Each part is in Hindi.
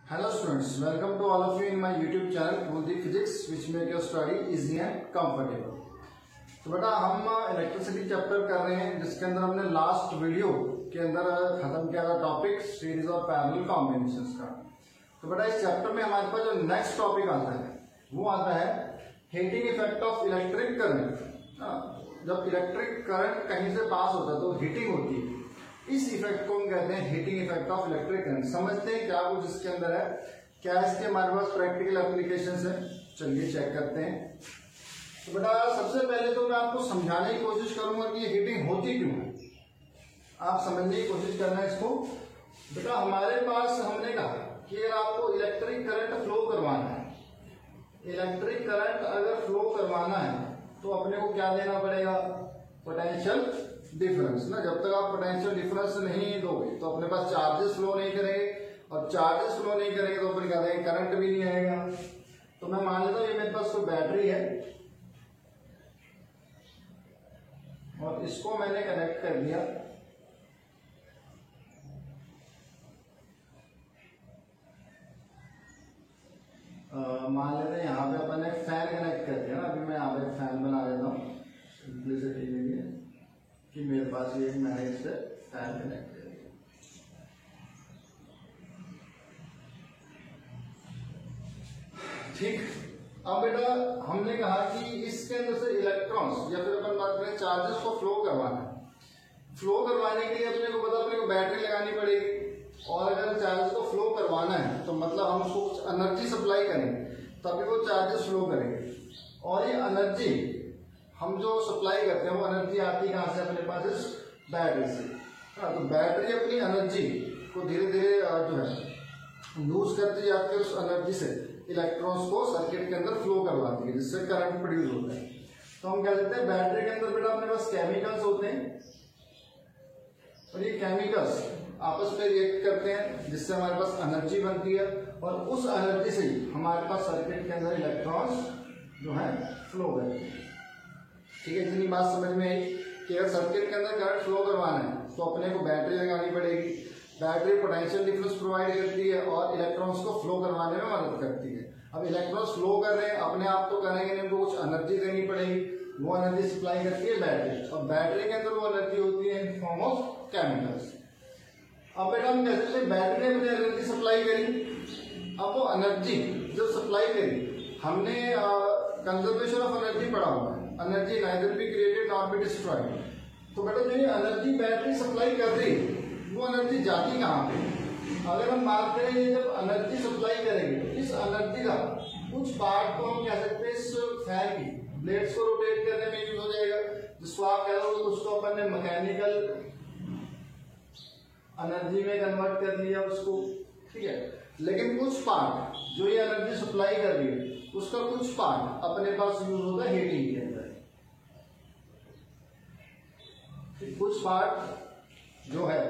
Hello students, welcome to all of you in my YouTube channel Kuldip Physics, which make your study easy and comfortable. तो बेटा हम इलेक्ट्रिसिटी चैप्टर कर रहे हैं जिसके अंदर हमने लास्ट वीडियो के अंदर खत्म किया था topic series of parallel combinations का। तो बेटा इस चैप्टर में हमारे पास जो नेक्स्ट टॉपिक आता है वो आता है heating effect of electric current. जब इलेक्ट्रिक करंट कहीं से पास होता है तो हीटिंग होती है, इस इफेक्ट को हम कहते हैं heating effect of electric current. समझते हैं क्या कुछ इसके अंदर है, क्या इसके हमारे पास प्रैक्टिकल एप्लीकेशंस है, चलिए चेक करते हैं। तो बेटा सबसे पहले तो मैं आपको समझाने की कोशिश करूंगा कि ये हीटिंग होती क्यों है। आप समझने की कोशिश करना इसको। बेटा हमारे पास हमने कहा कि अगर आपको इलेक्ट्रिक करंट फ्लो करवाना है, इलेक्ट्रिक करंट अगर फ्लो करवाना है तो अपने को क्या देना पड़ेगा, पोटेंशियल डिफरेंस ना। जब तक आप पोटेंशियल डिफरेंस नहीं दोगे तो अपने पास चार्जेस फ्लो नहीं करेंगे, और चार्जेस फ्लो नहीं करेंगे तो फिर क्या देंगे, करंट भी नहीं आएगा। तो मैं मान लेता हूं ये मेरे पास कोई बैटरी है और इसको मैंने कनेक्ट कर दिया। मान लेते हैं यहाँ पे अपन ने फैन कनेक्ट कर दिया ना। अभी मैं यहाँ पे फैन बना लेता हूँ सिंपलिसिटी के लिए कि मेरे पास ये मैंने इससे फैन कनेक्ट कर दिया। ठीक, अब बेटा हमने कहा कि इसके अंदर से इलेक्ट्रॉन्स या फिर अपन बात करें चार्जेस को फ्लो करवाना है। फ्लो करवाने के लिए अपने को पता, अपने को बैटरी लगानी पड़ेगी, और अगर चार्जेस को फ्लो करवाना है तो मतलब हम उसको कुछ एनर्जी सप्लाई करेंगे तभी वो चार्जेस फ्लो करेंगे। और ये एनर्जी हम जो सप्लाई करते हैं वो एनर्जी आती है कहां से, अपने पास इस बैटरी से। हाँ, तो बैटरी अपनी एनर्जी को धीरे धीरे जो है लूज करती जाती है, उस एनर्जी से इलेक्ट्रॉन्स को सर्किट के अंदर फ्लो करवाती है जिससे करंट प्रोड्यूस होता है। तो हम कह सकते हैं बैटरी के अंदर बेटा अपने पास केमिकल्स होते हैं और ये केमिकल्स आपस में रिएक्ट करते हैं जिससे हमारे पास एनर्जी बनती है, और उस एनर्जी से ही हमारे पास सर्किट के अंदर इलेक्ट्रॉन्स जो है फ्लो करते हैं। ठीक है, इतनी बात समझ में आई कि अगर सर्किट के अंदर करंट फ्लो करवाना है तो अपने को बैटरी लगानी पड़ेगी। बैटरी पोटेंशियल डिफरेंस प्रोवाइड करती है और इलेक्ट्रॉन्स को फ्लो करवाने में मदद करती है। अब इलेक्ट्रॉन्स फ्लो कर रहे हैं, अपने आप तो करेंगे नहीं, उनको कुछ एनर्जी देनी पड़ेगी, वो एनर्जी सप्लाई करती है बैटरी, और बैटरी के अंदर वो एनर्जी होती है इन फॉर्म ऑफ केमिकल्स। अब बेटा हम कहते हैं बैटरी ने मुझे एनर्जी सप्लाई करी। अब वो एनर्जी जब सप्लाई करी, हमने कंजर्वेशन ऑफ एनर्जी पढ़ा हुआ है, energy neither be created not be destroyed. तो बेटा जो ये एनर्जी बैटरी सप्लाई कर रही है वो एनर्जी जाती कहाँ पे। अगर हम बात करें ये जब एनर्जी सप्लाई करेंगे, इस एनर्जी का कुछ पार्ट को हम कह सकते हैं इस फैन की ब्लेड्स को रोटेट करने में यूज हो जाएगा, जिसको आप कह रहे हो उसको अपन ने मैकेनिकल एनर्जी में कन्वर्ट कर लिया उसको। ठीक है, लेकिन कुछ पार्ट जो ये एनर्जी सप्लाई कर रही है उसका कुछ पार्ट अपने पास यूज होता है हीटिंग के अंदर। कुछ पार्ट जो है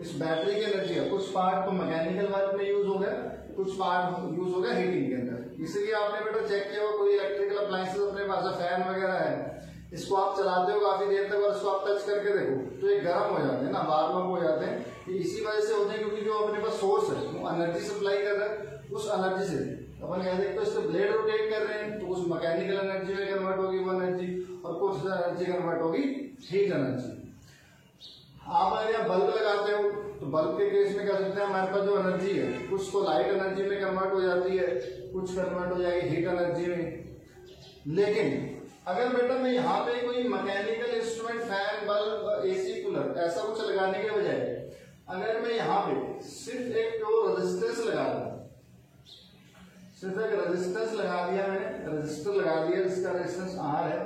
इस बैटरी की एनर्जी है, कुछ पार्ट तो मैकेनिकल वर्क में यूज हो गया, कुछ पार्ट यूज हो गया हीटिंग के अंदर। इसीलिए आपने बेटा चेक किया कोई इलेक्ट्रिकल अप्लायंसेस अपने पास फैन वगैरह है, इसको आप चलाते हो काफी देर तक और इसको आप टच करके देखो तो ये गर्म हो जाते हैं ना, वार्म अप हो जाते हैं। ये इसी वजह से होते हैं क्योंकि जो अपने पास सोर्स है वो एनर्जी सप्लाई कर रहा है, उस एनर्जी से अपन कह सकते हैं इससे ब्लेड रोटेट कर रहे हैं तो कुछ मैकेनिकल एनर्जी में कन्वर्ट होगी वो एनर्जी, और कुछ एनर्जी कन्वर्ट होगी हीट एनर्जी। आप अगर बल्ब लगाते हो तो बल्ब के केस में कह सकते हैं हमारे पास जो एनर्जी है कुछ तो लाइट एनर्जी में कन्वर्ट हो जाती है, कुछ कन्वर्ट हो जाएगी हीट एनर्जी में। लेकिन अगर बेटा मैं यहाँ पे कोई mechanical instrument fan bulb AC cooler ऐसा कुछ लगाने के बजाय अगर मैं यहाँ पे सिर्फ एक रेजिस्टेंस लगा दूं, सिर्फ एक रेजिस्टेंस लगा दिया, मैंने रजिस्टर लगा दिया जिसका रेजिस्टेंस R है।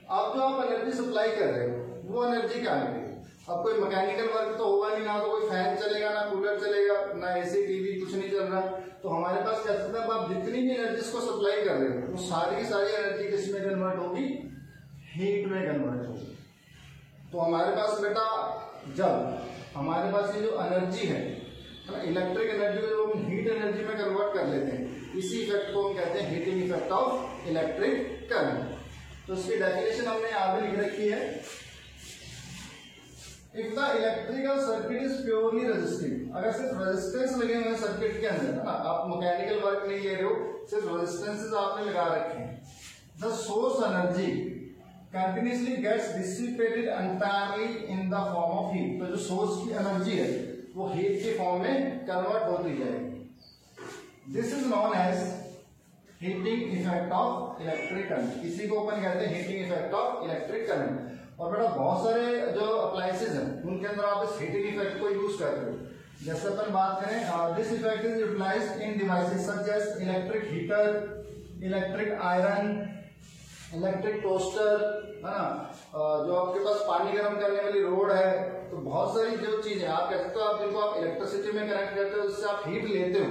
अब जो आप एनर्जी सप्लाई कर रहे हो वो एनर्जी क्या है, अब कोई मैकेनिकल वर्क तो होगा नहीं, ना तो कोई फैन चलेगा, ना कूलर चलेगा, ना एसी टीवी कुछ नहीं चल रहा। तो हमारे पास क्या सकता है, आप जितनी भी एनर्जी को सप्लाई कर रहे हो वो सारी की सारी एनर्जी किसमें कन्वर्ट होगी, हीट में कन्वर्ट होगी। तो हमारे पास बेटा जब हमारे पास ये जो एनर्जी है ना, इलेक्ट्रिक एनर्जी को हम हीट एनर्जी में कन्वर्ट कर लेते हैं, इसी इफेक्ट को हम कहते हैं heating effect of electric current. तो इसकी डेफिनेशन हमने यहाँ पे लिख रखी है। If the electrical circuit is purely resistive, अगर सिर्फ रेजिस्टेंस लगे हुए हैं सर्किट के अंदर, है ना, आप मैकेनिकल वर्क नहीं ले रहे हो, सिर्फ रेजिस्टेंसेस आपने लगा रखे हैं, the source energy continuously gets dissipated entirely in the form of heat. तो जो सोर्स की एनर्जी है वो हीट के फॉर्म में कन्वर्ट होती जाएगी। This is known as heating effect of electric current. इसी को अपन कहते हैं heating effect of electric current. और बेटा बहुत सारे जो अप्लायंसेस हैं उनके अंदर आप इस हीटिंग इफेक्ट को यूज करते हो। जैसे अपन बात करें, this effect is utilized in devices such as electric heater, electric iron, electric toaster, है ना, जो आपके पास पानी गर्म करने वाली रोड है, तो बहुत सारी जो चीजें आप कह सकते हो, आप जिनको आप इलेक्ट्रिसिटी में कनेक्ट करते हो, उससे आप हीट लेते हो,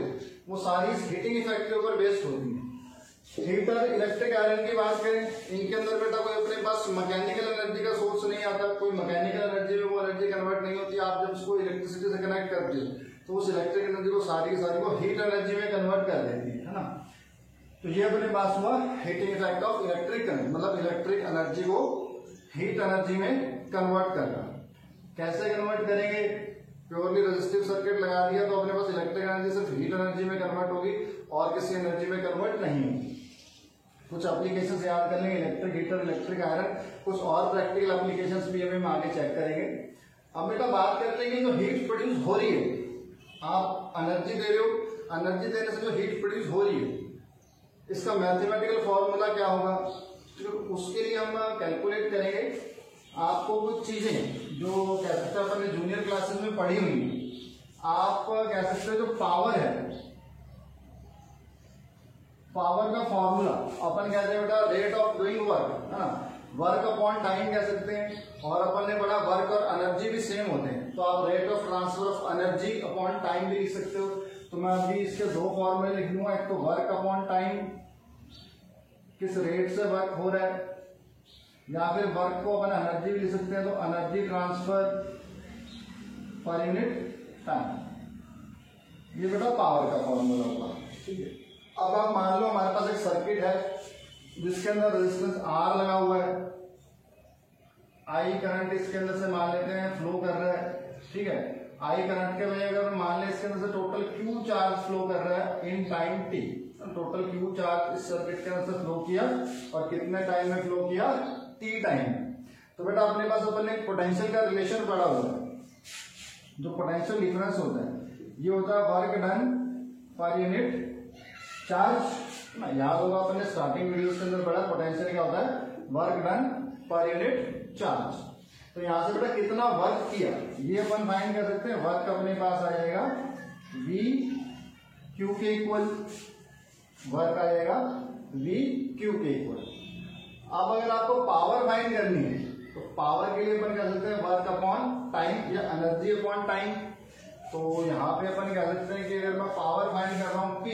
वो सारी इस हीटिंग इफेक्ट के ऊपर बेस्ड होती है। हीटर, इलेक्ट्रिक आयरन की बात करें, इनके अंदर बेटा कोई अपने पास मैकेनिकल एनर्जी का सोर्स नहीं आता, कोई मैकेनिकल एनर्जी में वो एनर्जी कन्वर्ट नहीं होती। आप जब उसको इलेक्ट्रिसिटी से कनेक्ट करते हो तो उस इलेक्ट्रिक एनर्जी को सारी की सारी को हीट एनर्जी में कन्वर्ट कर देती है ना। तो ये अपने पास हुआ heating effect of electric current, मतलब इलेक्ट्रिक एनर्जी को हीट एनर्जी में कन्वर्ट करना। कैसे कन्वर्ट करेंगे? प्योरली रेजिस्टिव सर्किट लगा दिया तो अपने पास इलेक्ट्रिक एनर्जी सिर्फ हीट एनर्जी में कन्वर्ट होगी और किसी एनर्जी में कन्वर्ट नहीं होगी। कुछ एप्लीकेशंस याद कर लेंगे, इलेक्ट्रिक हीटर, इलेक्ट्रिक आयरन, कुछ और प्रैक्टिकल एप्लीकेशंस भी अभी हम आगे चेक करेंगे। अब बेटा बात करते हैं कि जो हीट प्रोड्यूस हो रही है, आप एनर्जी दे रहे हो, एनर्जी देने से जो हीट प्रोड्यूस हो रही है, इसका मैथमेटिकल फॉर्मूला क्या होगा? तो उसके लिए हम कैलकुलेट करेंगे। आपको कुछ चीजें जो कह सकते हैं अपन ने जूनियर क्लासेस में पढ़ी हुई, आप कह सकते हो जो पावर है, पावर का फॉर्मूला अपन कहते हैं बेटा रेट ऑफ डूइंग वर्क, है ना, वर्क अपॉन टाइम कह सकते हैं। और अपन ने पढ़ा वर्क और एनर्जी भी सेम होते हैं, तो आप rate of transfer of energy upon time भी लिख सकते हो। तो मैं अभी इसके दो फॉर्मूले लिख दूंगा, एक तो वर्क अपॉन टाइम, किस रेट से वर्क हो रहा है, या फिर वर्क को अपन एनर्जी भी लिख सकते हैं, तो एनर्जी ट्रांसफर पर यूनिट टाइम। ये बेटा पावर का फॉर्मूला होगा, ठीक है। अब आप मान लो हमारे पास एक सर्किट है जिसके अंदर रेजिस्टेंस R लगा हुआ है, I करंट इसके अंदर से मान लेते हैं फ्लो कर रहा है, ठीक है। I करंट के वजह अगर मान ले इसके अंदर से टोटल Q चार्ज फ्लो कर रहा है in time T, total Q charge इस सर्किट के अंदर से फ्लो किया और कितने टाइम में फ्लो किया? T time. तो बेटा अपने पास अपन ने पोटेंशियल का रिलेशन पढ़ा हुआ है, जो पोटेंशियल डिफरेंस होता है ये होता है work done per unit charge. याद होगा अपन ने स्टार्टिंग वीडियो के अंदर पढ़ा पोटेंशियल क्या होता है? Work done per unit charge. तो यहां से बेटा कितना वर्क किया ये अपन फाइंड कर सकते हैं। वर्क अपने पास आ जाएगा V Q के इक्वल, वर्क आ जाएगा V Q के इक्वल। अब अगर आपको पावर फाइंड करनी है तो पावर के लिए अपन कह सकते हैं वर्क अपॉन टाइम या एनर्जी अपॉन टाइम। तो यहां पे अपन कह सकते हैं कि अगर मैं पावर फाइंड कर रहा हूं P,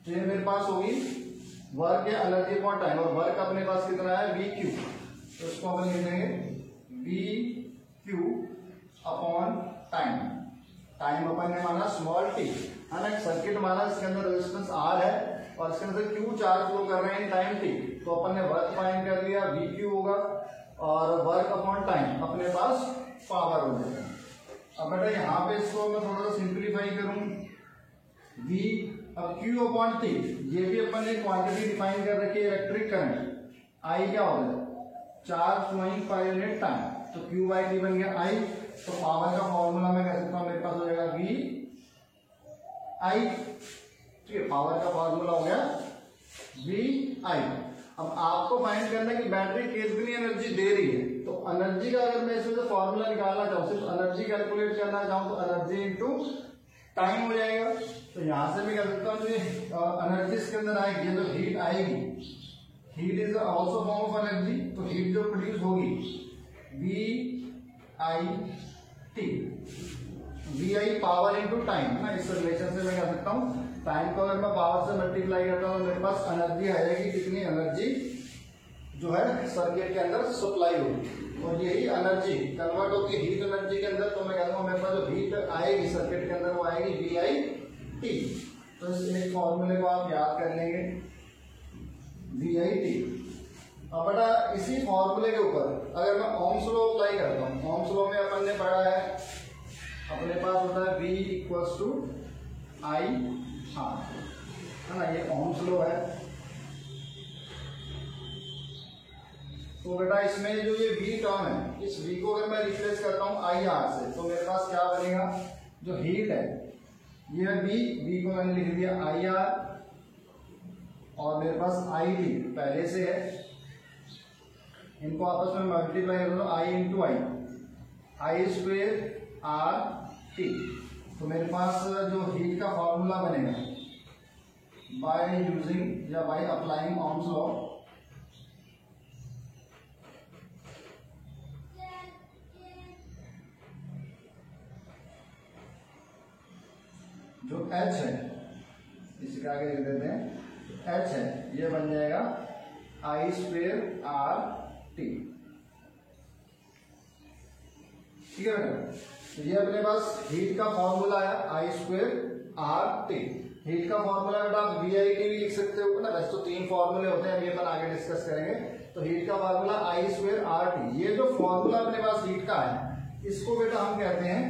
तो ये मेरे पास होगी वर्क या एनर्जी अपॉन टाइम, और वर्क अपने पास कितना है? V Q. तो इसको अपन लिख देंगे V Q upon time. Time अपन ने माना स्मॉल टी, है ना, सर्किट माना इसके अंदर रेजिस्टेंस आर है और इसके अंदर क्यू चार्ज फ्लो कर रहे हैं इन टाइम टी। तो अपन ने वर्क फाइंड कर लिया, वी क्यू होगा, और वर्क अपॉन टाइम अपने पास पावर हो जाएगा। अब बेटा यहाँ पे इसको मैं थोड़ा सा सिंप्लीफाई करूं, वी अब Q अपॉन T, ये भी अपन ने क्वांटिटी डिफाइन कर रखी है इलेक्ट्रिक करंट। I क्या होता है? Charge flowing per unit time, तो Q बाई T बन गया I। तो पावर का फॉर्मूला मैं कह सकता हूं मेरे पास हो जाएगा V I, ठीक है, पावर का फॉर्मूला हो गया V I। अब आपको फाइंड करना है कि बैटरी कितनी एनर्जी दे रही है। तो एनर्जी का अगर मैं इसमें से फॉर्मूला निकालना चाहूँ, सिर्फ एनर्जी कैलकुलेट करना चाहूँ, तो एनर्जी इंटू टाइम हो जाएगा। तो यहां से मैं कह सकता हूँ एनर्जी इसके अंदर आएगी, ये जो हीट आएगी, heat is also form of energy. तो हीट जो प्रोड्यूस होगी VIT, VI power into time, ना, इस रिलेशन से मैं कह सकता हूँ टाइम को अगर मैं पावर से मल्टीप्लाई करता हूँ तो मेरे पास एनर्जी आ जाएगी, कितनी एनर्जी जो है सर्किट के अंदर सप्लाई होगी, और यही एनर्जी कन्वर्ट होगी हीट एनर्जी के अंदर। तो मैं कहता हूँ मेरे पास जो हीट आएगी सर्किट के अंदर वो आएगी VIT। तो इस एक फॉर्मूले को आप याद कर लेंगे, VIT। अब बेटा इसी फॉर्मूले के ऊपर अगर मैं ओम्स लॉ अप्लाई करता हूँ, ओम्स लॉ में अपन ने पढ़ा है, अपने पास होता है V equals to I R, है ना, ये ओम्स लॉ है। तो बेटा इसमें जो ये V टर्म है, इस V को अगर मैं रिप्लेस करता हूँ I R से, तो मेरे पास क्या बनेगा, जो हीट है ये V को मैंने लिख दिया I R, और मेरे पास I V पहले से है, इनको आपस में मल्टीप्लाई कर दो, I into I square R T. तो मेरे पास जो हीट का फॉर्मूला बनेगा बाय यूजिंग या बाय अप्लाइंग ओम्स लॉ, जो H है, इसके आगे लिख देते हैं H है, ये बन जाएगा आई स्क्वेयर आर टी। ठीक है बेटा, तो ये अपने पास हीट का फॉर्मूला है I square R T. Heat का फॉर्मूला बेटा आप वी आई टी भी लिख सकते हो ना, वैसे तो 3 फॉर्मूले होते हैं, अभी अपन आगे डिस्कस करेंगे। तो हीट का formula I square R T, ये जो फॉर्मूला अपने पास हीट का है, इसको बेटा हम कहते हैं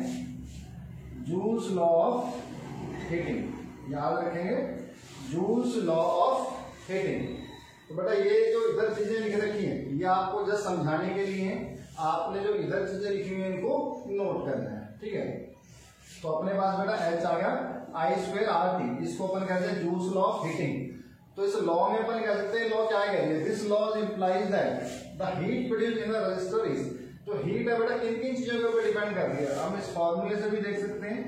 जूल्स लॉ ऑफ हीटिंग। याद रखेंगे, जूल्स लॉ ऑफ हीटिंग। तो बेटा ये जो इधर चीजें लिख रखी हैं, ये आपको जस्ट समझाने के लिए हैं, आपने जो इधर चीजें लिखी हुई हैं इनको नोट करना है। ठीक है, तो अपने पास बेटा H आ गया आई स्क्वेयर आर टी, इसको अपन कहते हैं जूल्स लॉ ऑफ हीटिंग। तो इस लॉ में अपन कह सकते हैं, लॉ क्या कह रही है, this law implies that the heat produced in the register is, तो हीट है बेटा किन किन चीजों के ऊपर डिपेंड कर रही है, हम इस फॉर्मूले से भी देख सकते हैं।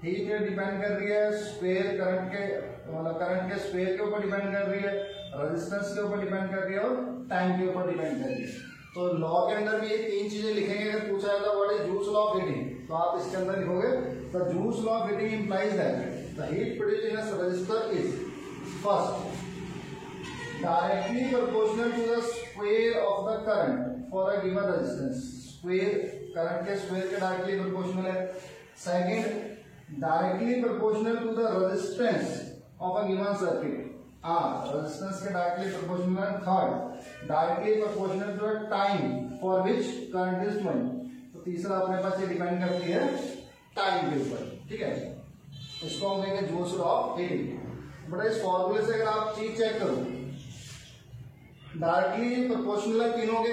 हीट डिपेंड कर रही है स्क्वायर करंट के, मतलब करंट के स्क्वायर के ऊपर डिपेंड कर रही है, रेजिस्टेंस के ऊपर डिपेंड कर रही है, और टाइम के ऊपर डिपेंड कर रही है। तो लॉ के अंदर भी ये 3 चीजें लिखेंगे। अगर पूछा जाता है what is Joule's law of heating, तो आप इसके अंदर लिखोगे the Joule's law of heating implies that the heat produced in a resistor is first directly proportional to the square of the current for a given resistance. Square current के स्क्वायर के डायरेक्टली प्रोपोर्शनल है। Second, directly proportional to the resistance of a given circuit, resistance के डायरेक्टली प्रोपोर्शनल है। Third, directly proportional to the time for which current is flowing. तो तीसरा अपने पास ये डिपेंड करती है टाइम के ऊपर। ठीक है, इसको हम कहेंगे joules law of heating. But इस फॉर्मूले से अगर आप चीज चेक करो, डायरेक्टली प्रोपोर्शनल है तीनों के,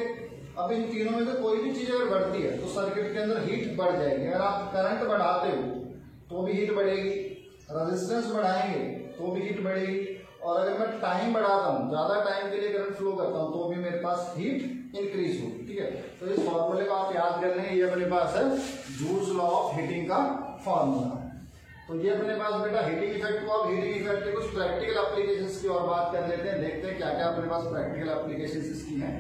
अब इन तीनों में से कोई भी चीज अगर बढ़ती है तो सर्किट के अंदर हीट बढ़ जाएगी। अगर आप करंट बढ़ाते हो तो भी हीट बढ़ेगी, रेजिस्टेंस बढ़ाएंगे तो भी हीट बढ़ेगी, और अगर मैं टाइम बढ़ाता हूँ, ज्यादा टाइम के लिए करंट फ्लो करता हूँ, तो भी मेरे पास हीट इंक्रीज होगी। ठीक है, तो इस फॉर्मूले को आप याद कर लें, ये अपने पास है जूल्स लॉ ऑफ हीटिंग का फॉर्मूला। तो ये अपने पास बेटा हीटिंग इफेक्ट को, अब हीटिंग इफेक्ट के कुछ प्रैक्टिकल एप्लीकेशंस की और बात कर लेते हैं, देखते हैं क्या क्या अपने पास प्रैक्टिकल एप्लीकेशंस इसकी हैं।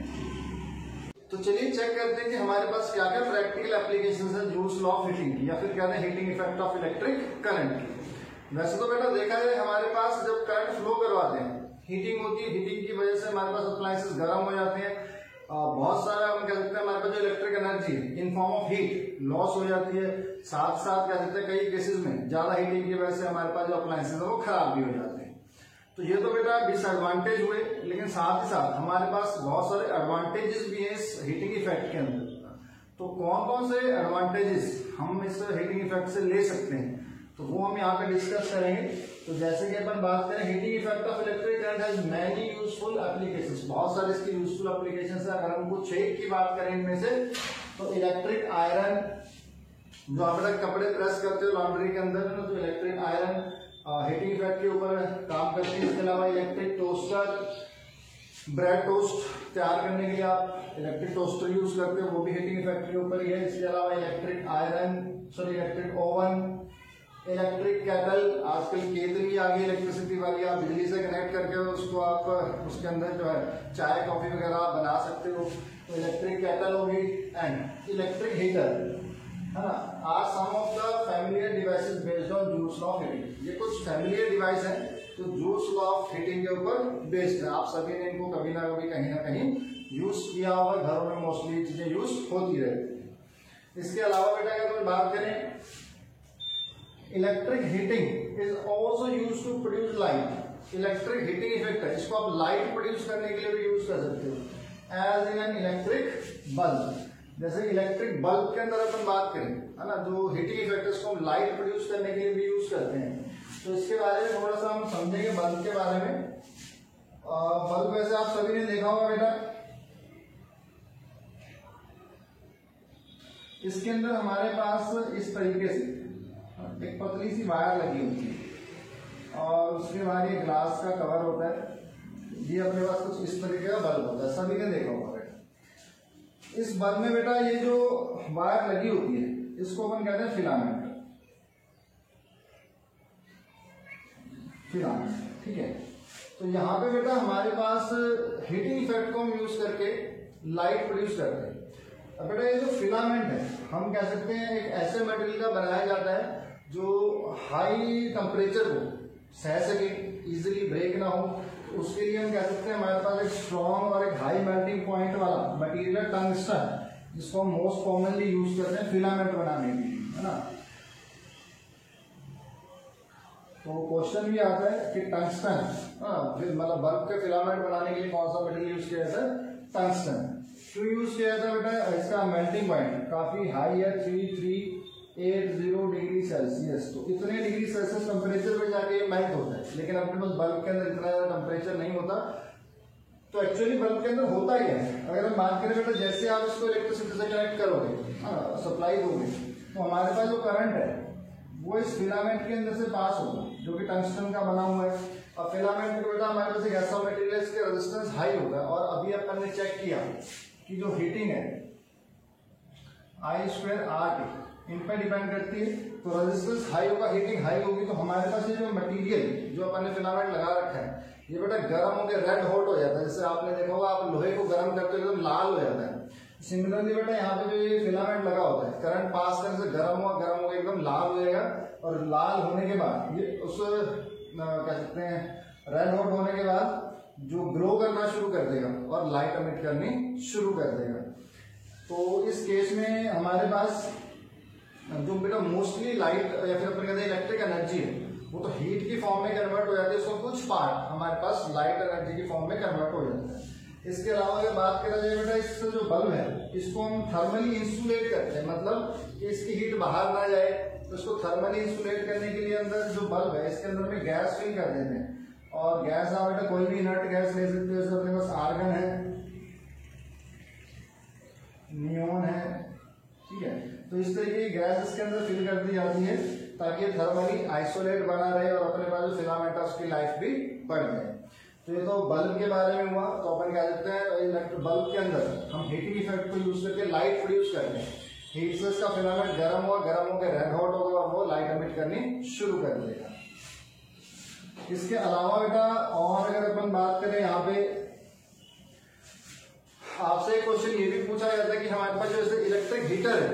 तो चलिए चेक करते हैं कि हमारे पास क्या क्या प्रैक्टिकल एप्लीकेशंस है जूल्स लॉ ऑफ हीटिंग की, या फिर कहते हैं heating effect of electric current की। वैसे तो बेटा देखा जाए हमारे पास जब करंट फ्लो करवाते हैं, हीटिंग होती है, हीटिंग की वजह से हमारे पास अप्लायंसेस गर्म हो जाते हैं, बहुत सारा हम कह सकते हैं हमारे पास जो electric energy in form of heat loss हो जाती है। साथ साथ कह सकते हैं कई केसेस में ज्यादा हीटिंग की वजह से हमारे पास जो अप्लायंसेस है वो खराब भी हो जाते हैं। तो ये तो बेटा डिसएडवांटेज हुए, लेकिन साथ ही साथ हमारे पास बहुत सारे एडवांटेजेस भी हैं इस हीटिंग इफेक्ट के अंदर। तो कौन कौन से एडवांटेजेस हम इस हीटिंग इफेक्ट से ले सकते हैं, तो वो हम यहाँ पे डिस्कस करेंगे। तो जैसे कि अपन बात करें, heating effect of electric current has many useful applications, बहुत सारे इसकी यूजफुल एप्लीकेशंस है। अगर हम कुछ एक की बात करें इनमें से, तो इलेक्ट्रिक आयरन, जो आप कपड़े प्रेस करते हो लॉन्ड्री के अंदर है ना, तो इलेक्ट्रिक आयरन हीटिंग इफेक्ट के ऊपर काम करती है। इसके अलावा इलेक्ट्रिक टोस्टर, ब्रेड टोस्ट तैयार करने के लिए आप इलेक्ट्रिक टोस्टर यूज करते हो, वो भी हीटिंग इफेक्ट के ऊपर ही है। इसके अलावा electric electric oven, electric kettle, आजकल केतली भी आ गई इलेक्ट्रिसिटी वाली, आप बिजली से कनेक्ट करके उसको आप उसके अंदर जो है चाय कॉफी वगैरह आप बना सकते हो, तो इलेक्ट्रिक केटल होगी। एंड इलेक्ट्रिक हीटर, है ना, are some of the familiar devices based on Joule's law of heating. ये कुछ फैमिलियर डिवाइस है तो जूल्स लॉ ऑफ हीटिंग के ऊपर बेस्ड है। आप सभी ने इनको कभी ना कहीं यूज किया होगा, घरों में मोस्टली चीजें यूज होती रहती है। इसके अलावा बेटा अगर कोई बात करें, electric heating is also use to produce light. Electric heating effect है, इसको आप लाइट प्रोड्यूस करने के लिए भी यूज कर सकते हो। As in an electric bulb. जैसे इलेक्ट्रिक बल्ब के अंदर अपन बात करें, है ना, जो हीटिंग इफेक्टर्स को हम लाइट प्रोड्यूस करने के लिए भी यूज करते हैं, तो इसके बारे में थोड़ा सा हम समझेंगे बल्ब के बारे में। बल्ब वैसे आप सभी ने देखा होगा बेटा, इसके अंदर हमारे पास इस तरीके से एक पतली सी वायर लगी होती है और उसके बाद ये ग्लास का कवर होता है। ये अपने पास कुछ इस तरीके का बल्ब होता है, सभी ने देखा होगा बेटा। इस बल्ब में बेटा ये जो वायर लगी होती है इसको अपन कहते हैं फिलामेंट। फिलामेंट, ठीक है। तो यहाँ पे बेटा हमारे पास हीटिंग इफेक्ट को हम यूज करके लाइट प्रोड्यूस करते हैं। अब बेटा ये जो फिलामेंट है हम कह सकते हैं एक ऐसे मटेरियल का बनाया जाता है जो हाई टेम्परेचर को सह सके, इजीली ब्रेक ना हो। तो उसके लिए हम कह सकते हैं हमारे पास एक स्ट्रॉन्ग और एक हाई मेल्टिंग पॉइंट वाला मटेरियल है टंगस्टन, जिसको हम मोस्ट कॉमनली यूज करते हैं फिलामेंट बनाने के लिए, है ना। तो क्वेश्चन भी आता है कि टंगस्टन, मतलब बल्ब के फिलामेंट बनाने के लिए कौन सा मटेरियल यूज किया जाता है? टंगस्टन। क्यों यूज किया जाता है बेटा? इसका मेल्टिंग पॉइंट काफी हाई है, 3380 डिग्री सेल्सियस। तो इतने डिग्री सेल्सियस टेम्परेचर पे जाके मेल्ट होता है, लेकिन अपने पास बल्ब के अंदर इतना ज्यादा टेम्परेचर नहीं होता। तो एक्चुअली बल्ब के अंदर होता क्या है, अगर हम बात करें बेटा, जैसे आप इसको इलेक्ट्रिसिटी से कनेक्ट करोगे, सप्लाई दोगे, तो हमारे पास जो करंट है वो इस फिलामेंट के अंदर से पास होगा, जो कि टंगस्टन का बना हुआ है। अब फिलामेंट को बेटा हमारे पास एक ऐसा मटेरियल है इसके रेजिस्टेंस हाई होगा, और अभी अपन ने चेक किया कि जो हीटिंग है I²R इन पर डिपेंड करती है। तो रेजिस्टेंस हाई होगा, हीटिंग हाई होगी, तो हमारे पास ये जो मटेरियल जो अपन ने फिलामेंट लगा रखा है ये बेटा गर्म होकर रेड हॉट हो जाता है। जैसे आपने देखा होगा, आप लोहे को गर्म करते हो एकदम लाल हो जाता है। सिमिलरली बेटा यहाँ पे जो ये फिलामेंट लगा होता है, करंट पास करने से गर्म होगा एकदम लाल हो जाएगा, और लाल होने के बाद ये उस कह सकते हैं रेड हॉट होने के बाद जो ग्लो करना शुरू कर देगा और लाइट एमिट करनी शुरू कर देगा। तो इस केस में हमारे पास जो बेटा मोस्टली लाइट या फिर अपन कहते हैं इलेक्ट्रिक एनर्जी है, वो तो हीट की फॉर्म में कन्वर्ट हो जाती है, उसको कुछ पार्ट हमारे पास लाइट एनर्जी की फॉर्म में कन्वर्ट हो जाता है। इसके अलावा अगर बात करा जाए बेटा, इससे जो बल्ब है इसको हम थर्मली इंसुलेट करते हैं, मतलब कि इसकी हीट बाहर ना जाए, तो इसको थर्मली इंसुलेट करने के लिए अंदर जो बल्ब है इसके अंदर में गैस फिल कर देते हैं। और गैस आप बेटा कोई भी इनर्ट गैस ले सकते हो, जैसे अपने पास आर्गन है, नियोन है, ठीक है। तो इस तरीके की गैस इसके अंदर फिल कर दी जाती है ताकि ये थर्मली आइसोलेट बना रहे और अपने पास जो फिलामेंट है उसकी लाइफ भी बढ़ जाए। तो ये तो बल्ब के बारे में हुआ। तो अपन कह सकते हैं बल्ब के अंदर हम हीटिंग इफेक्ट को यूज करके लाइट प्रोड्यूस करते हैं। हीट से इसका फिलामेंट गर्म होकर रेड हॉट होगा और वो लाइट एमिट करनी शुरू कर देगा। इसके अलावा बेटा और अगर अपन बात करें, यहाँ पे आपसे एक क्वेश्चन ये भी पूछा जाता है कि हमारे पास जैसे इलेक्ट्रिक हीटर है,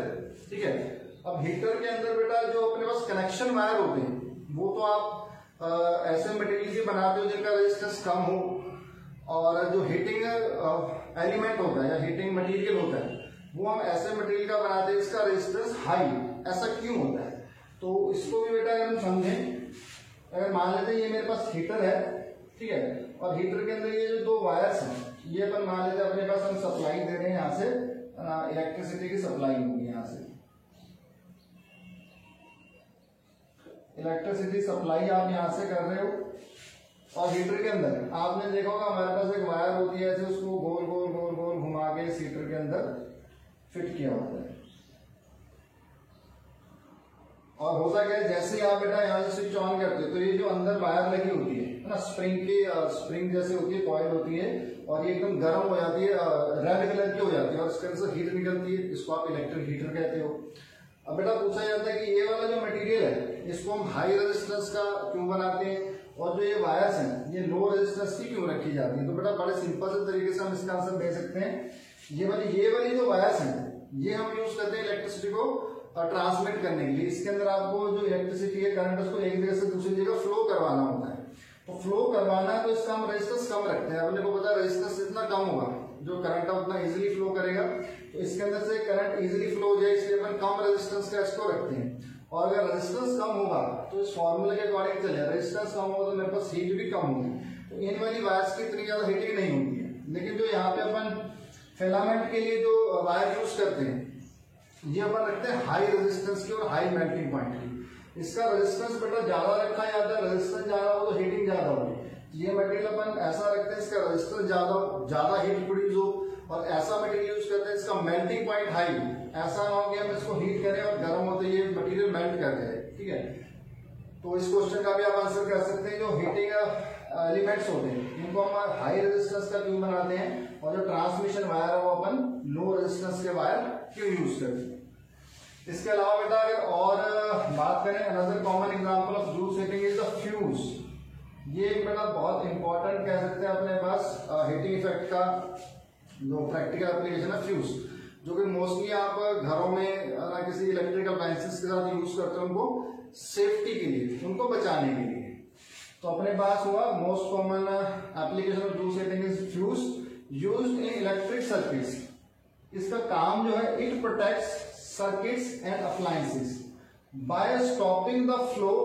ठीक है। अब हीटर के अंदर बेटा जो अपने पास कनेक्शन वायर होते हैं वो तो आप ऐसे मटेरियल के बनाते हो जिनका रेजिस्टेंस कम हो, और जो हीटिंग एलिमेंट होता है या हीटिंग मटेरियल होता है वो हम ऐसे मटेरियल का बनाते हैं जिसका रेजिस्टेंस हाई। ऐसा क्यों होता है? तो इसको भी बेटा अगर हम समझें, अगर मान लेते हैं ये मेरे पास हीटर है, ठीक है, और हीटर के अंदर ये जो दो वायर्स हैं ये अपन मान लेते हैं अपने पास हम सप्लाई दे रहे हैं, यहाँ से इलेक्ट्रिसिटी की सप्लाई होगी, यहाँ से इलेक्ट्रिसिटी सप्लाई आप यहाँ से कर रहे हो। और हीटर के अंदर आपने देखा होगा हमारे पास एक वायर होती है, ऐसे उसको गोल गोल गोल गोल घुमा के इस हीटर के अंदर फिट किया होता है। और होता क्या है, जैसे ही आप बेटा यहाँ से स्विच ऑन करते हो तो ये जो अंदर वायर लगी होती है ना, स्प्रिंग जैसे होती है, कॉइल होती है, और ये एकदम गर्म हो जाती है, रेड कलर की हो जाती है, और इसके अंदर से हीट निकलती है, इसको आप इलेक्ट्रिक हीटर कहते हो। अब बेटा पूछा जाता है कि ये वाला जो मटेरियल है इसको हम हाई रेजिस्टेंस का क्यों बनाते हैं, और जो ये वायर्स हैं ये लो रेजिस्टेंस की क्यों रखी जाती है? तो बेटा बड़े सिंपल से तरीके से हम इसका आंसर दे सकते हैं। ये वाली जो वायर्स हैं ये हम यूज करते हैं इलेक्ट्रिसिटी को ट्रांसमिट करने के लिए। इसके अंदर आपको जो इलेक्ट्रिसिटी है, करंट, उसको एक जगह से दूसरी जगह फ्लो करवाना होता है। तो फ्लो करवाना है तो इसका हम रेजिस्टेंस कम रखते हैं। अपने को पता है रेजिस्टेंस जितना कम होगा जो करंट है उतना इजीली फ्लो करेगा। तो इसके अंदर से करंट इजीली फ्लो हो जाए इसलिए अपन कम रेजिस्टेंस का इसको रखते हैं। और अगर रेजिस्टेंस कम होगा तो इस फॉर्मूले के अकॉर्डिंग चले, रेजिस्टेंस कम होगा तो मेरे पास हीट भी कम होगी। तो इन वाली वायर्स की इतनी ज्यादा हीटिंग नहीं होती है। लेकिन जो यहाँ पे अपन फिलामेंट के लिए जो वायर यूज करते हैं ये अपन रखते हैं हाई रेजिस्टेंस की और हाई मेल्टिंग पॉइंट की। इसका रेजिस्टेंस बेटा ज्यादा रखा जाता है, रेजिस्टेंस ज्यादा हो तो हीटिंग ज्यादा होगी। ये मटेरियल अपन ऐसा रखते हैं इसका रेजिस्टेंस ज्यादा हीट प्रोड्यूस हो, और ऐसा मटेरियल यूज करते हैं इसका मेल्टिंग पॉइंट हाई, ऐसा ना हो कि हम इसको हीट करें और गर्म होते ये मटेरियल मेल्ट कर जाए। ठीक है, तो इस क्वेश्चन का भी आप आंसर कर सकते हैं। जो हीटिंग एलिमेंट्स होते हैं इनको हम हाई रेजिस्टेंस का क्यों बनाते हैं, और जो ट्रांसमिशन वायर है वो अपन लो रेजिस्टेंस के वायर क्यों यूज करते हैं। इसके अलावा बेटा अगर और बात करें, another common example of juice heating is the fuse. ये एक बेटा बहुत इंपॉर्टेंट कह सकते हैं अपने पास हीटिंग इफेक्ट का जो प्रैक्टिकल एप्लीकेशन है फ्यूज, जो कि मोस्टली आप घरों में किसी इलेक्ट्रिकल अप्लायंसेस के साथ यूज करते हैं उनको सेफ्टी के लिए, उनको बचाने के लिए। तो अपने पास हुआ most common application of juice heating is fuse used in electric circuits. इसका काम जो है it protects circuits and appliances by stopping the flow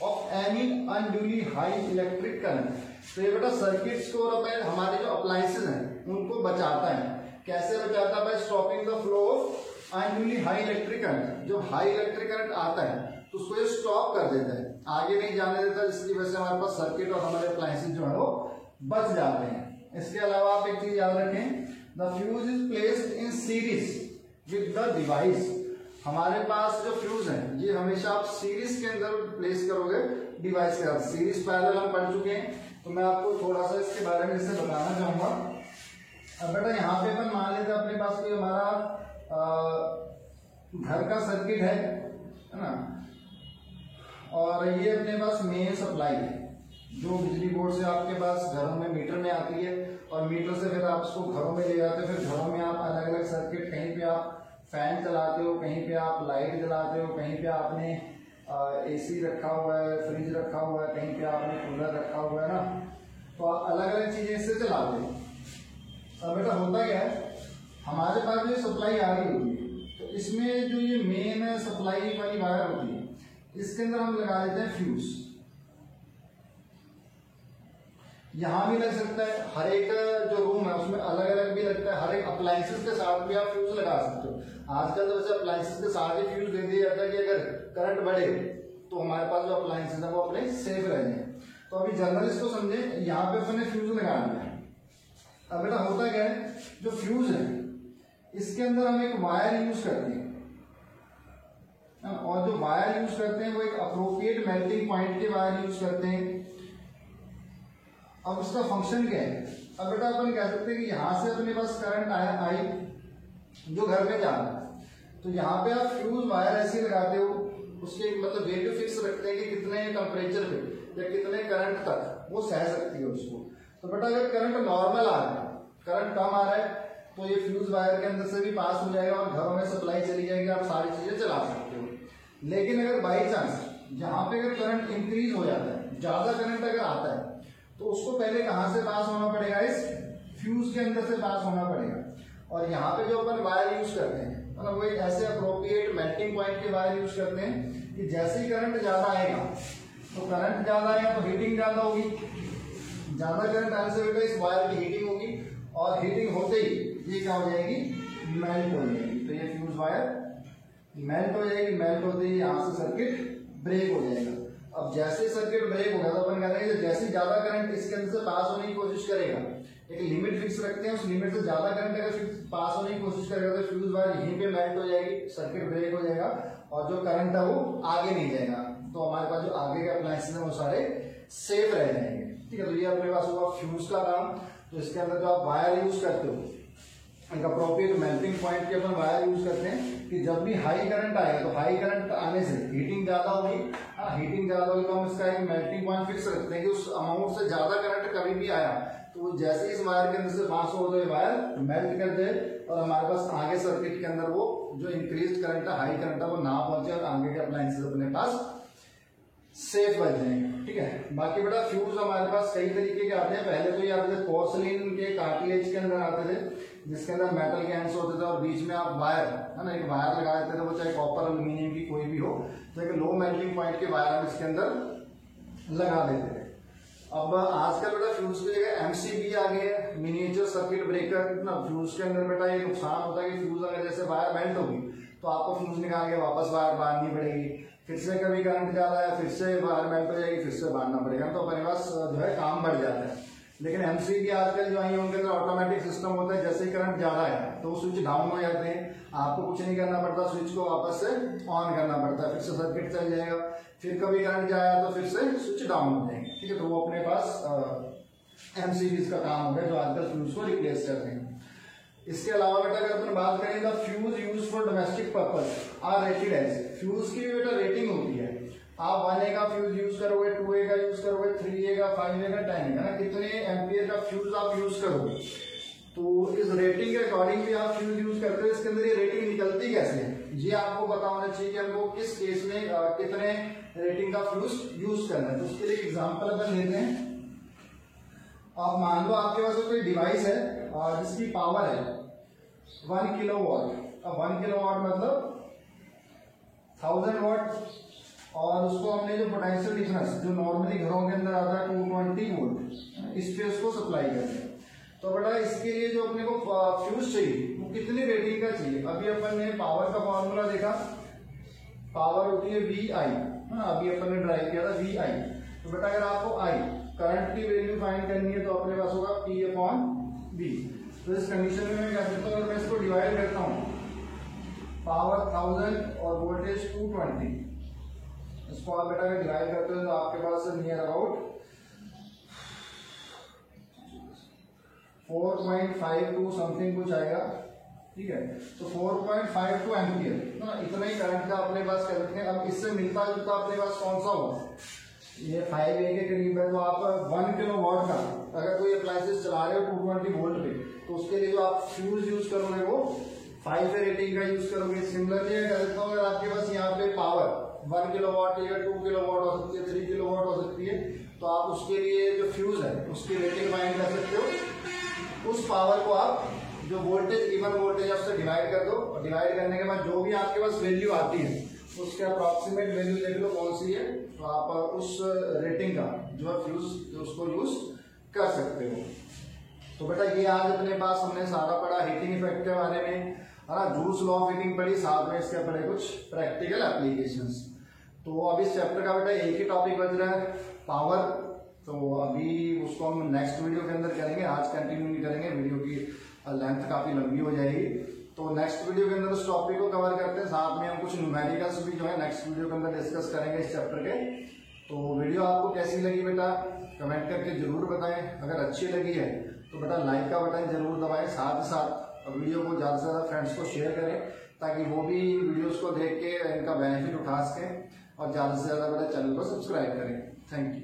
of any unduly high electric current। तो ये बेटा सर्किट्स को और हमारे जो अप्लायंसेस हैं उनको बचाता है। कैसे बचाता है? By stopping the flow of unduly high electric current. जो हाई इलेक्ट्रिक करंट आता है तो उसको ये स्टॉप कर देता है, आगे नहीं जाने देता, जिसकी वजह से हमारे पास सर्किट और हमारे अप्लायंसेस जो है वो बच जाते हैं। इसके अलावा आप एक चीज याद रखें, the fuse is placed in series with the device. हमारे पास जो फ्यूज है ये हमेशा आप सीरीज के अंदर प्लेस करोगे डिवाइस के साथ। सीरीज पैरेलल हम पढ़ चुके हैं, तो मैं आपको थोड़ा सा इसके बारे में इससे बताना चाहूंगा। अब बेटा यहाँ पे अपन मान लेते अपने पास कोई हमारा घर का सर्किट है ना, और ये अपने पास मेन सप्लाई है जो बिजली बोर्ड से आपके पास घरों में मीटर में आती है, और मीटर से फिर आप उसको घरों में ले जाते हो। फिर घरों में आप अलग अलग सर्किट, कहीं पे आप फैन चलाते हो, कहीं पे आप लाइट जलाते हो, कहीं पे आपने एसी रखा हुआ है, फ्रिज रखा हुआ है, कहीं पे आपने कूलर रखा हुआ है ना, तो आप अलग अलग चीजें इससे चलाते हो। अब बेटा होता क्या है, हमारे पास जो सप्लाई आ रही होती है तो इसमें जो ये मेन सप्लाई वाली वायर होती है इसके अंदर हम लगा देते हैं फ्यूज। यहां भी लग सकता है, हर एक जो रूम है उसमें अलग अलग भी लगता है, हर एक अप्लायंसेस के साथ भी आप फ्यूज लगा सकते हो। आजकल तो वैसे अप्लायंसेस के साथ ही फ्यूज दे दिया जाता है कि अगर करंट बढ़े तो हमारे पास जो अप्लायंसेस है वो अपने सेफ रह जाए। तो अभी जनरल इसको समझे, यहाँ पे अपने फ्यूज लगा दिया। अब बेटा होता क्या है, जो फ्यूज है इसके अंदर हम एक वायर यूज करते हैं, और जो वायर यूज करते हैं वो एक अप्रोप्रिएट मेल्टिंग पॉइंट के वायर यूज करते हैं। अब उसका फंक्शन क्या है? अब बेटा अपन कह सकते हैं कि यहां से अपने पास करंट आई जो घर में जा रहा है, तो यहाँ पे आप फ्यूज वायर ऐसे लगाते हो, उसके मतलब वैल्यू फिक्स रखते हैं कि कितने टेम्परेचर पे या कितने करंट तक वो सह सकती है उसको। तो बेटा अगर करंट नॉर्मल आ रहा है, करंट कम आ रहा है, तो ये फ्यूज वायर के अंदर से भी पास हो जाएगा और घरों में सप्लाई चली जाएगी, आप सारी चीजें चला सकते हो। लेकिन अगर बाई चांस यहाँ पे अगर करंट इंक्रीज हो जाता है, ज्यादा करंट अगर आता है, तो उसको पहले कहां से पास होना पड़ेगा? इस फ्यूज के अंदर से पास होना पड़ेगा। और यहाँ पे जो अपन वायर यूज करते हैं मतलब वो एक ऐसे अप्रोप्रिएट मेल्टिंग पॉइंट के वायर यूज करते हैं कि जैसे ही करंट ज्यादा आएगा, तो करंट ज्यादा आएगा तो हीटिंग ज्यादा होगी, ज्यादा करंट आने से बेटा इस वायर की हीटिंग होगी, और हीटिंग होते ही ये क्या हो जाएगी? मेल्ट हो जाएगी। तो ये फ्यूज वायर मेल्ट हो जाएगी, मेल्ट होते ही यहाँ से सर्किट ब्रेक हो जाएगा। अब जैसे सर्किट ब्रेक होगा तो अपन कहते हैं कि जैसे ज्यादा करंट इसके अंदर से पास होने की कोशिश करेगा, एक लिमिट फिक्स रखते हैं, उस लिमिट से ज्यादा करंट अगर पास होने की कोशिश करेगा तो फ्यूज वायर यहीं पे मेल्ट हो जाएगी, सर्किट ब्रेक हो जाएगा, और जो करंट है वो आगे नहीं जाएगा। तो हमारे पास जो आगे के अप्लायंसेस हैं वो सारे सेफ रह जाएंगे। ठीक है, तो ये अपने पास हुआ फ्यूज का काम। तो इसके अंदर जो आप वायर यूज करते हो, एक अप्रोप्रिएट मेल्टिंग पॉइंट के अपन वायर यूज करते हैं कि जब भी हाई करंट आएगा तो हाई करंट आने से हीटिंग ज्यादा होगी। हीटिंग ज्यादा होगी तो हम इसका एक मेल्टिंग पॉइंट फिक्स रखते हैं कि उस अमाउंट से ज्यादा करंट कभी भी आया तो जैसे ही इस वायर के अंदर से पास हो तो ये वायर मेल्ट कर दे, और हमारे पास आगे सर्किट के अंदर वो जो इंक्रीज करंट है, हाई करंट है, वो ना पहुंचे और आगे के अप्लायंसेस अपने पास सेफ बच जाएंगे। ठीक है, बाकी बेटा फ्यूज हमारे पास कई तरीके के आते हैं। पहले तो ये आते थे पोर्सलिन के कार्टिलेज के अंदर आते थे, जिसके अंदर मेटल के एंड्स होते थे और बीच में आप वायर है ना, एक वायर लगा देते थे, वो चाहे कॉपर एल्यूमिनियम की कोई भी हो, तो एक लो मेल्टिंग पॉइंट के वायर हम इसके अंदर लगा देते थे। अब आजकल बेटा फ्यूज की जगह एमसीबी आ गए हैं, मिनिएचर सर्किट ब्रेकर ना। फ्यूज के अंदर बेटा ये नुकसान होता है कि फ्यूज अगर जैसे वायर बेल्ट होगी तो आपको फ्यूज निकाल के वापस वायर बांधनी पड़ेगी, फिर से कभी करंट ज्यादा है फिर से वायर बेल्ट हो जाएगी, फिर से बांधना पड़ेगा, तो अपने पास जो है काम बढ़ जाता है। लेकिन एमसीबी आजकल जो आई है उनके अंदर ऑटोमेटिक सिस्टम होता है, जैसे करंट ज्यादा है तो स्विच डाउन हो जाते हैं, आपको कुछ नहीं करना पड़ता, स्विच को वापस से ऑन करना पड़ता है, फिर से सर्किट चल जाएगा। फिर कभी करंट जाएगा तो फिर से स्विच डाउन हो जाएंगे, ठीक है। तो वो अपने पास एमसीबी का काम हो गया जो आजकल फ्यूज को रिप्लेस कर रहे हैं। इसके अलावा बेटा अगर अपन बात करें the fuse use for domestic purpose are rated as, fuse की भी बेटा रेटिंग होती है। आप 1A का फ्यूज यूज करोगे, 2A का यूज करोगे, 3A का, 5A का, 10A का, कितने एम्पियर का फ्यूज आप यूज करोगे, तो इस रेटिंग के अकॉर्डिंग भी आप फ्यूज यूज करते हो। इसके अंदर ये रेटिंग निकलती कैसे है ये आपको पता होना चाहिए कि हमको किस केस में कितने रेटिंग का फ्यूज यूज करना है। तो उसके लिए एग्जाम्पल अपन लेते हैं। अब मान लो आपके पास कोई डिवाइस है जिसकी पावर है 1 किलोवाट। अब 1 किलोवाट मतलब 1000 वाट, और उसको हमने जो पोटेंशियल डिफरेंस जो नॉर्मली घरों के अंदर आता है 220 वोल्ट, इस पे उसको सप्लाई करते हैं। तो बेटा इसके लिए जो अपने को फ्यूज चाहिए वो कितनी रेटिंग का चाहिए। अभी अपन ने पावर का फॉर्मूला देखा, पावर होती है VI, अभी अपन ने ड्राइव किया था VI। तो बेटा अगर आपको I करंट की वैल्यू फाइंड करनी है तो अपने पास होगा P/V। तो इस कंडीशन में मैं क्या करता हूँ, अगर मैं इसको डिवाइड करता हूँ, पावर 1000 और वोल्टेज 220, इसको आप बेटा अगर डिवाइड करते हो तो आपके पास नियर अबाउट 4.52 समथिंग कुछ आएगा, ठीक है। तो 4.52 एम्पियर ना, इतना ही करंट का अपने पास करंट है। अब इससे मिलता जुलता अपने पास कौन सा होगा, ये 5A के करीब है। तो आप 1 किलोवाट का अगर कोई अप्लायंसेस चला रहे हो 220 वोल्ट पे, तो उसके लिए जो आप फ्यूज यूज करोगे वो 5A रेटिंग का यूज करोगे। सिमिलरली अगर आपके पास यहाँ पे पावर 1 किलोवाट या 2 किलोवाट हो सकती है, 3 किलोवाट हो सकती है, तो आप उसके लिए जो फ्यूज है उसकी रेटिंग फाइंड कर सकते हो। उस पावर को आप जो वोल्टेज इवन वोल्टेज है उससे डिवाइड कर दो, और डिवाइड करने के बाद जो भी आपके पास वैल्यू आती है उसके अप्रॉक्सीमेट वैल्यू देख लो कौन सी है, तो आप उस रेटिंग का जो है फ्यूज उसको यूज कर सकते हो। तो बेटा ये आज अपने पास हमने सारा पढ़ा हीटिंग इफेक्ट के बारे में, है ना, जूल्स लॉ ऑफ हीटिंग पढ़ी, साथ में इसके पढ़े कुछ प्रैक्टिकल एप्लीकेशंस। तो अब इस चैप्टर का बेटा एक ही टॉपिक बच रहा है, पावर। तो अभी उसको हम नेक्स्ट वीडियो के अंदर करेंगे, आज कंटिन्यू नहीं करेंगे, वीडियो की लेंथ काफी लंबी हो जाएगी। तो नेक्स्ट वीडियो के अंदर उस टॉपिक को कवर करते हैं, साथ में हम कुछ न्यूमेरिकल्स भी जो है नेक्स्ट वीडियो के अंदर डिस्कस करेंगे इस चैप्टर के। तो वीडियो आपको कैसी लगी बेटा कमेंट करके जरूर बताएं। अगर अच्छी लगी है तो बेटा लाइक का बटन जरूर दबाएं, साथ ही साथ वीडियो को ज्यादा से ज्यादा फ्रेंड्स को शेयर करें ताकि वो भी वीडियोस को देख के इनका बेनिफिट उठा सकें, और ज्यादा से ज्यादा बेटा चैनल को सब्सक्राइब करें। Thank you.